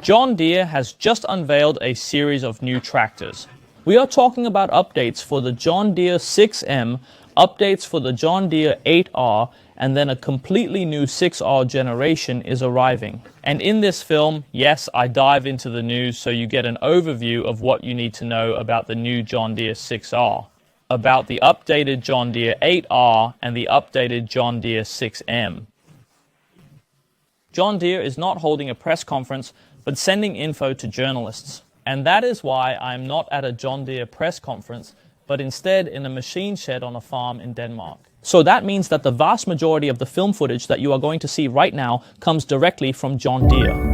John Deere has just unveiled a series of new tractors. We are talking about updates for the John Deere 6M, updates for the John Deere 8R, and then a completely new 6R generation is arriving. And in this film, yes, I dive into the news so you get an overview of what you need to know about the new John Deere 6R, about the updated John Deere 8R, and the updated John Deere 6M. John Deere is not holding a press conference, but sending info to journalists. And that is why I'm not at a John Deere press conference, but instead in a machine shed on a farm in Denmark. So that means that the vast majority of the film footage that you are going to see right now comes directly from John Deere.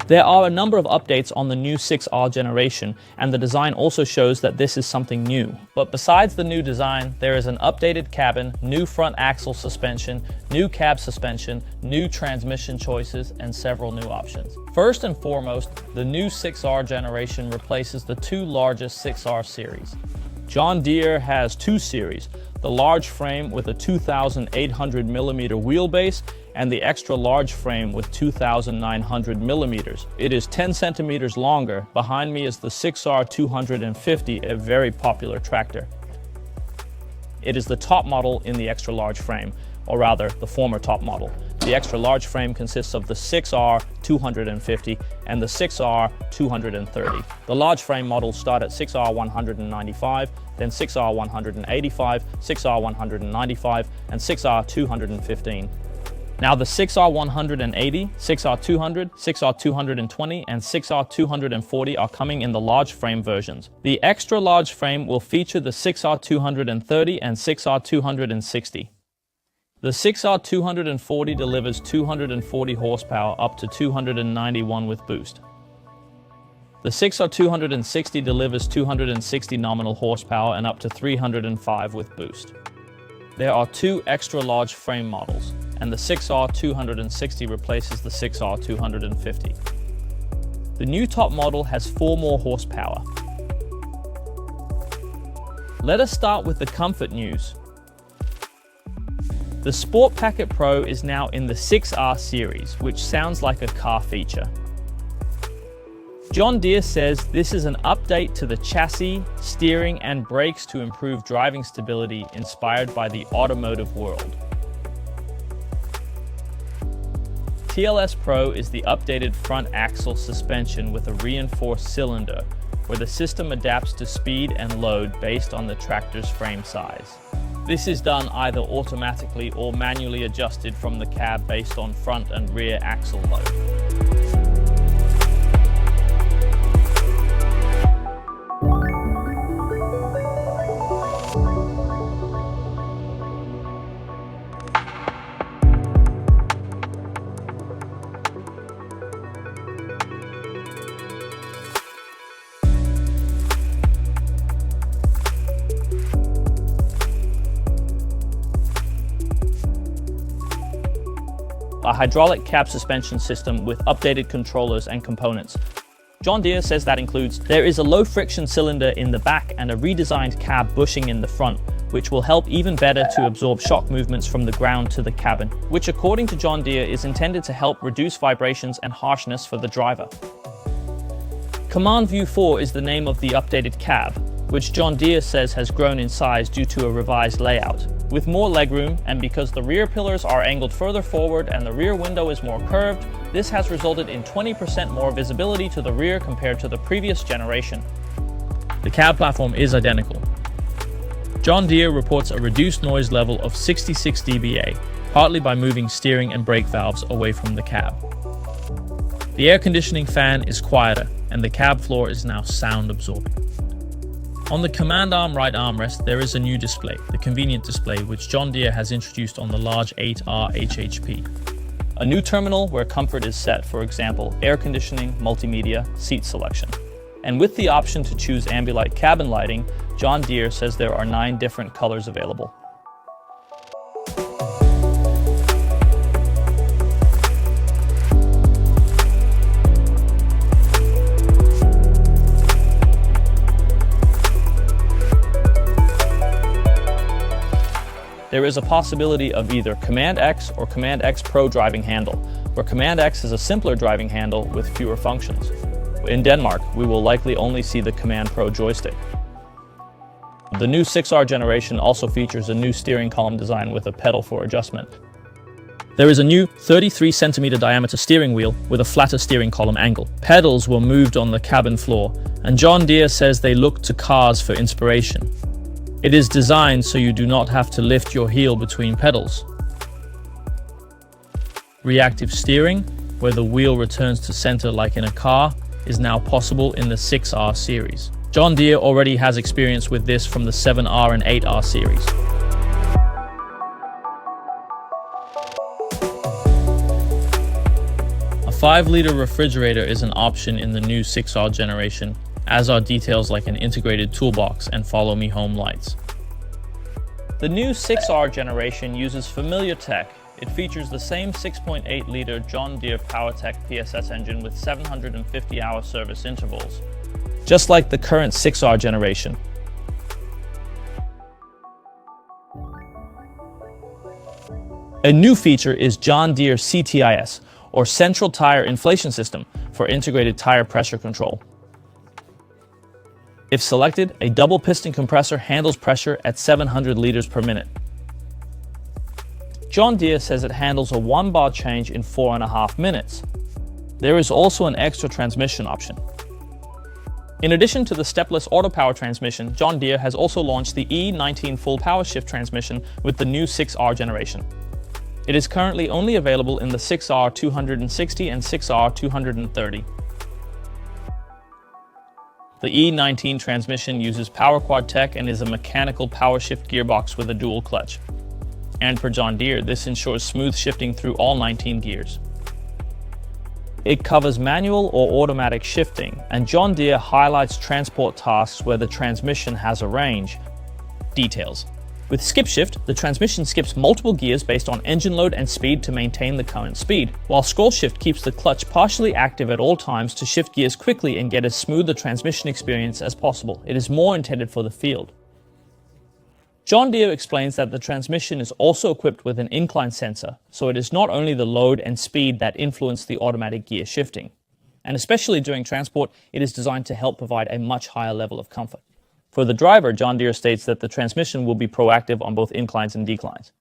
There are a number of updates on the new 6R generation, and the design also shows that this is something new. But besides the new design, there is an updated cabin, new front axle suspension, new cab suspension, new transmission choices, and several new options. First and foremost, the new 6R generation replaces the two largest 6R series. John Deere has two series, the large frame with a 2,800 millimeter wheelbase and the extra large frame with 2,900 millimeters. It is 10 centimeters longer. Behind me is the 6R 250, a very popular tractor. It is the top model in the extra large frame, or rather the former top model. The extra large frame consists of the 6R 250 and the 6R 230. The large frame models start at 6R 195, then 6R 185, 6R 195, and 6R 215. Now the 6R 180, 6R 200, 6R 220, and 6R 240 are coming in the large frame versions. The extra large frame will feature the 6R 230 and 6R 260. The 6R 240 delivers 240 horsepower up to 291 with boost. The 6R 260 delivers 260 nominal horsepower and up to 305 with boost. There are two extra large frame models, and the 6R 260 replaces the 6R 250. The new top model has 4 more horsepower. Let us start with the comfort news. The Sport Packet Pro is now in the 6R series, which sounds like a car feature. John Deere says this is an update to the chassis, steering, and brakes to improve driving stability inspired by the automotive world. TLS Pro is the updated front axle suspension with a reinforced cylinder, where the system adapts to speed and load based on the tractor's frame size. This is done either automatically or manually adjusted from the cab based on front and rear axle load. A hydraulic cab suspension system with updated controllers and components. John Deere says that includes, there is a low friction cylinder in the back and a redesigned cab bushing in the front, which will help even better to absorb shock movements from the ground to the cabin, which according to John Deere is intended to help reduce vibrations and harshness for the driver. Command View 4 is the name of the updated cab, which John Deere says has grown in size due to a revised layout. With more legroom, and because the rear pillars are angled further forward and the rear window is more curved, this has resulted in 20% more visibility to the rear compared to the previous generation. The cab platform is identical. John Deere reports a reduced noise level of 66 dBA, partly by moving steering and brake valves away from the cab. The air conditioning fan is quieter, and the cab floor is now sound absorbing. On the command arm right armrest, there is a new display, the convenient display, which John Deere has introduced on the large 8R HHP. A new terminal where comfort is set, for example, air conditioning, multimedia, seat selection. And with the option to choose Ambilight cabin lighting, John Deere says there are 9 different colors available. there is a possibility of either Command X or Command X Pro driving handle, where Command X is a simpler driving handle with fewer functions. In Denmark, we will likely only see the Command Pro joystick. The new 6R generation also features a new steering column design with a pedal for adjustment. There is a new 33cm diameter steering wheel with a flatter steering column angle. Pedals were moved on the cabin floor, and John Deere says they look to cars for inspiration. It is designed so you do not have to lift your heel between pedals. Reactive steering, where the wheel returns to center like in a car, is now possible in the 6R series. John Deere already has experience with this from the 7R and 8R series. A 5-liter refrigerator is an option in the new 6R generation, as are details like an integrated toolbox and follow me home lights. The new 6R generation uses familiar tech. It features the same 6.8-liter John Deere PowerTech PSS engine with 750-hour service intervals, just like the current 6R generation. A new feature is John Deere CTIS, or Central Tire Inflation System, for integrated tire pressure control. If selected, a double piston compressor handles pressure at 700 liters per minute. John Deere says it handles a 1-bar change in 4.5 minutes. There is also an Xtra transmission option. In addition to the stepless auto power transmission, John Deere has also launched the E19 full power shift transmission with the new 6R generation. It is currently only available in the 6R 260 and 6R 230. The E19 transmission uses power quad tech and is a mechanical power shift gearbox with a dual clutch. And for John Deere, this ensures smooth shifting through all 19 gears. It covers manual or automatic shifting, and John Deere highlights transport tasks where the transmission has a range. Details. With skip shift, the transmission skips multiple gears based on engine load and speed to maintain the current speed, while scroll shift keeps the clutch partially active at all times to shift gears quickly and get as smooth a transmission experience as possible. It is more intended for the field. John Deere explains that the transmission is also equipped with an incline sensor, so it is not only the load and speed that influence the automatic gear shifting. And especially during transport, it is designed to help provide a much higher level of comfort. For the driver, John Deere states that the transmission will be proactive on both inclines and declines.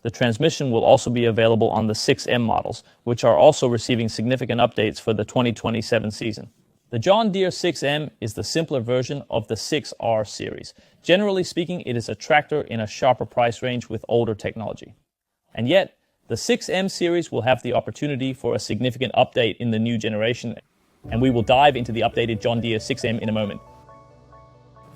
The transmission will also be available on the 6M models, which are also receiving significant updates for the 2027 season. The John Deere 6M is the simpler version of the 6R series. Generally speaking, it is a tractor in a sharper price range with older technology. And yet, the 6M series will have the opportunity for a significant update in the new generation, and we will dive into the updated John Deere 6M in a moment.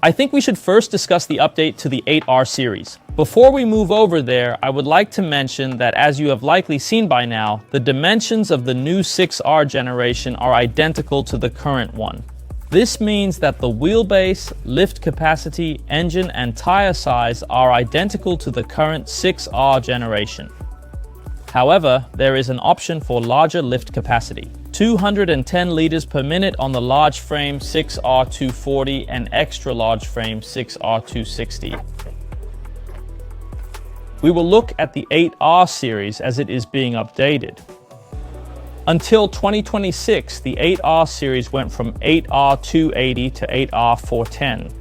I think we should first discuss the update to the 8R series. Before we move over there, I would like to mention that, as you have likely seen by now, the dimensions of the new 6R generation are identical to the current one. This means that the wheelbase, lift capacity, engine, and tire size are identical to the current 6R generation. However, there is an option for larger lift capacity. 210 liters per minute on the large frame 6R 240 and extra large frame 6R 260. We will look at the 8R series as it is being updated. Until 2026, the 8R series went from 8R 280 to 8R 410.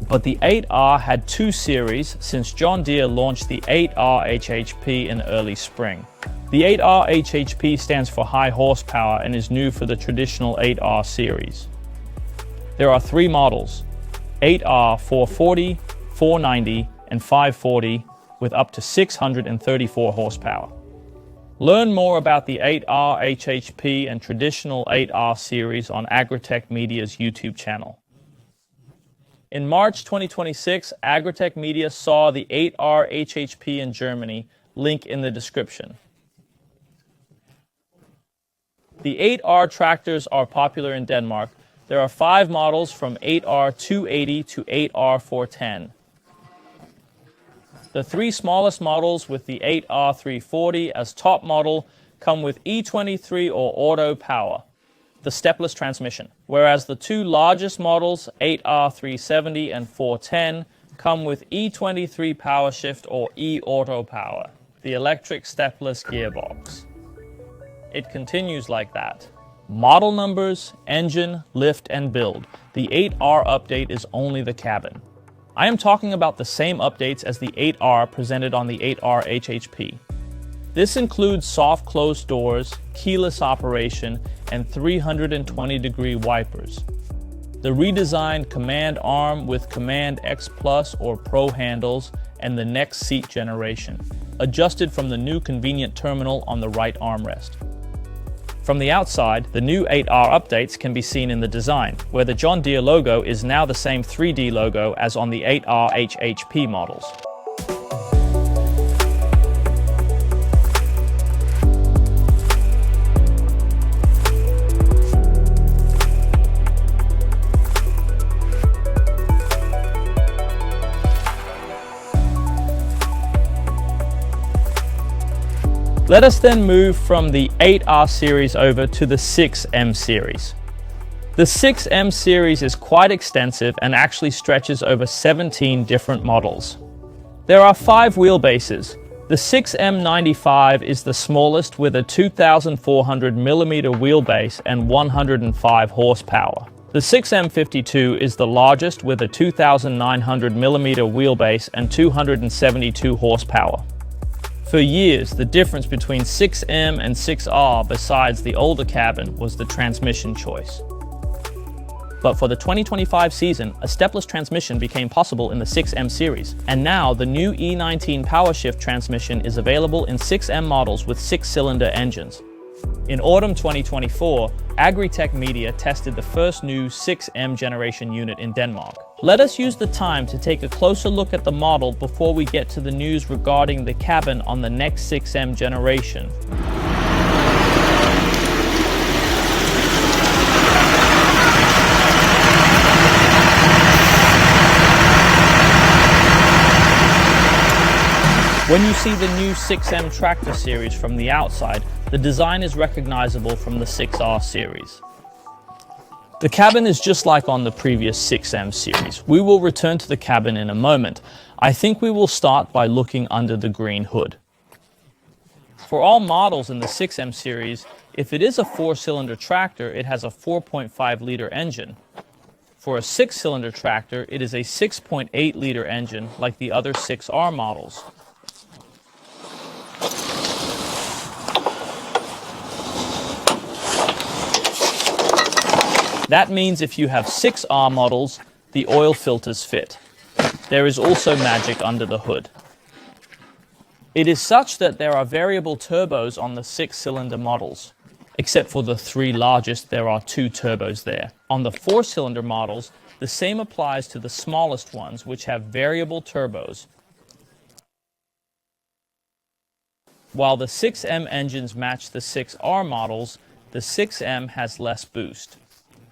But the 8R had two series since John Deere launched the 8R HHP in early spring. The 8R HHP stands for high horsepower and is new for the traditional 8R series. There are three models: 8R 440, 490, and 540 with up to 634 horsepower. Learn more about the 8R HHP and traditional 8R series on Agritech Media's YouTube channel. In March 2026, Agritech Media saw the 8R HHP in Germany, link in the description. The 8R tractors are popular in Denmark. There are 5 models from 8R 280 to 8R 410. The 3 smallest models with the 8R 340 as top model come with E23 or auto power, the stepless transmission, whereas the 2 largest models, 8R 370 and 410, come with E23 power shift or E-auto power, the electric stepless gearbox. It continues like that. Model numbers, engine, lift, and build. The 8R update is only the cabin. I am talking about the same updates as the 8R presented on the 8R HHP. This includes soft closed doors, keyless operation, and 320-degree wipers. The redesigned Command arm with Command X Plus or Pro handles and the next seat generation, adjusted from the new convenient terminal on the right armrest. From the outside, the new 8R updates can be seen in the design, where the John Deere logo is now the same 3D logo as on the 8R HHP models. Let us then move from the 8R series over to the 6M series. The 6M series is quite extensive and actually stretches over 17 different models. There are 5 wheelbases. The 6M95 is the smallest with a 2,400mm wheelbase and 105 horsepower. The 6M52 is the largest with a 2,900mm wheelbase and 272 horsepower. For years, the difference between 6M and 6R, besides the older cabin, was the transmission choice. But for the 2025 season, a stepless transmission became possible in the 6M series, and now the new E19 PowerShift transmission is available in 6M models with 6-cylinder engines. In autumn 2024, Agritech Media tested the first new 6M generation unit in Denmark. Let us use the time to take a closer look at the model before we get to the news regarding the cabin on the next 6M generation. When you see the new 6M tractor series from the outside, the design is recognizable from the 6R series. The cabin is just like on the previous 6M series. We will return to the cabin in a moment. I think we will start by looking under the green hood. For all models in the 6M series, if it is a 4-cylinder tractor, it has a 4.5-liter engine. For a 6-cylinder tractor, it is a 6.8-liter engine like the other 6R models. That means if you have 6R models, the oil filters fit. There is also magic under the hood. It is such that there are variable turbos on the 6-cylinder models. Except for the 3 largest, there are 2 turbos there. On the 4-cylinder models, the same applies to the smallest ones, which have variable turbos. While the 6M engines match the 6R models, the 6M has less boost.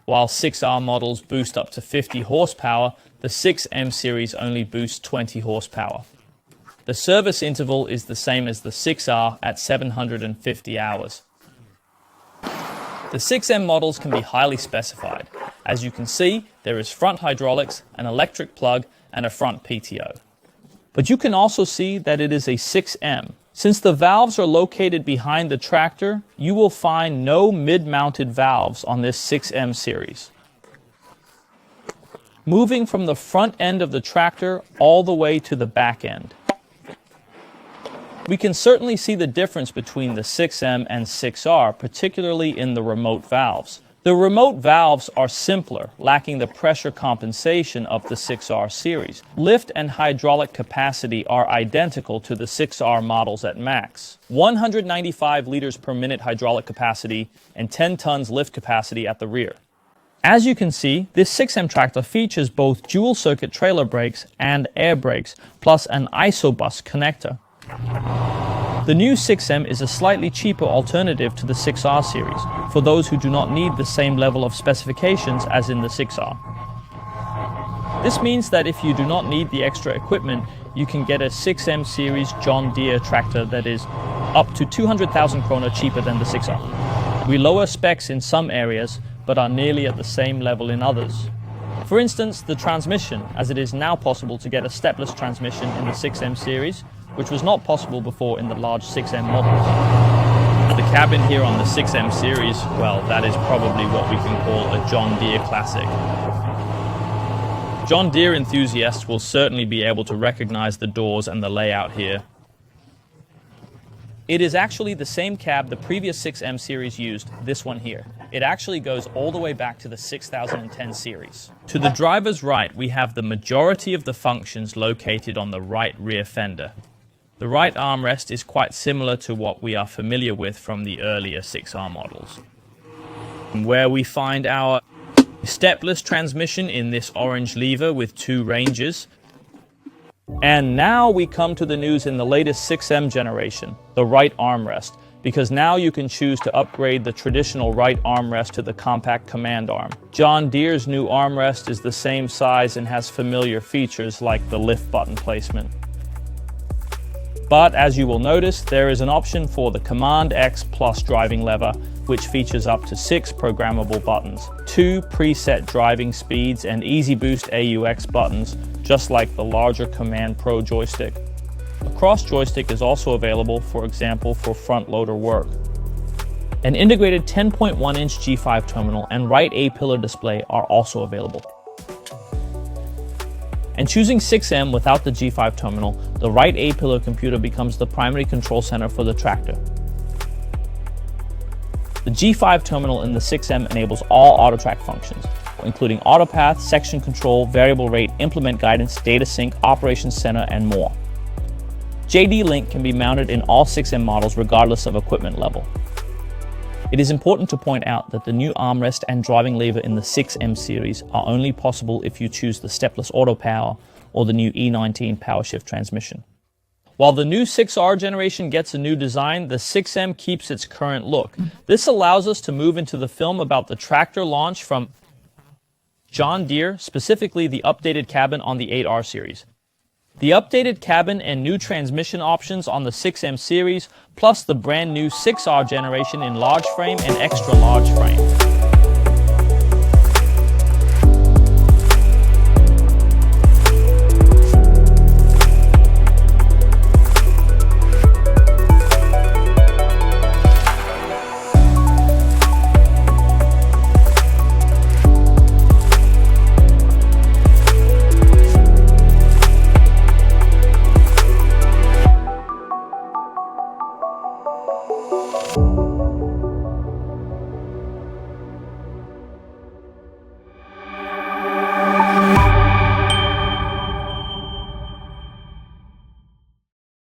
While 6R models boost up to 50 horsepower, the 6M series only boosts 20 horsepower. The service interval is the same as the 6R at 750 hours. The 6M models can be highly specified. As you can see, there is front hydraulics, an electric plug, and a front PTO. But you can also see that it is a 6M. Since the valves are located behind the tractor, you will find no mid-mounted valves on this 6M series. Moving from the front end of the tractor all the way to the back end. We can certainly see the difference between the 6M and 6R, particularly in the remote valves. The remote valves are simpler, lacking the pressure compensation of the 6R series. Lift and hydraulic capacity are identical to the 6R models at max. 195 liters per minute hydraulic capacity and 10 tons lift capacity at the rear. As you can see, this 6M tractor features both dual circuit trailer brakes and air brakes, plus an isobus connector. The new 6M is a slightly cheaper alternative to the 6R series, for those who do not need the same level of specifications as in the 6R. This means that if you do not need the extra equipment, you can get a 6M series John Deere tractor that is up to 200,000 kroner cheaper than the 6R. We lower specs in some areas, but are nearly at the same level in others. For instance, the transmission, as it is now possible to get a stepless transmission in the 6M series, which was not possible before in the large 6M models. The cabin here on the 6M series, well, that is probably what we can call a John Deere classic. John Deere enthusiasts will certainly be able to recognize the doors and the layout here. It is actually the same cab the previous 6M series used, this one here. It actually goes all the way back to the 6010 series. To the driver's right, we have the majority of the functions located on the right rear fender. The right armrest is quite similar to what we are familiar with from the earlier 6R models, where we find our stepless transmission in this orange lever with 2 ranges. And now we come to the news in the latest 6M generation, the right armrest, because now you can choose to upgrade the traditional right armrest to the compact command arm. John Deere's new armrest is the same size and has familiar features like the lift button placement. But as you will notice, there is an option for the Command X Plus driving lever, which features up to 6 programmable buttons, 2 preset driving speeds, and Easy Boost AUX buttons, just like the larger Command Pro joystick. A cross joystick is also available, for example, for front loader work. An integrated 10.1-inch G5 terminal and right A-pillar display are also available. And choosing 6M without the G5 terminal, the right A-pillar computer becomes the primary control center for the tractor. The G5 terminal in the 6M enables all AutoTrack functions, including AutoPath, section control, variable rate, implement guidance, data sync, operations center, and more. JD Link can be mounted in all 6M models regardless of equipment level. It is important to point out that the new armrest and driving lever in the 6M series are only possible if you choose the stepless auto power or the new E19 PowerShift transmission. While the new 6R generation gets a new design, the 6M keeps its current look. This allows us to move into the film about the tractor launch from John Deere, specifically the updated cabin on the 8R series. The updated cabin and new transmission options on the 6M series, plus the brand new 6R generation in large frame and extra large frame.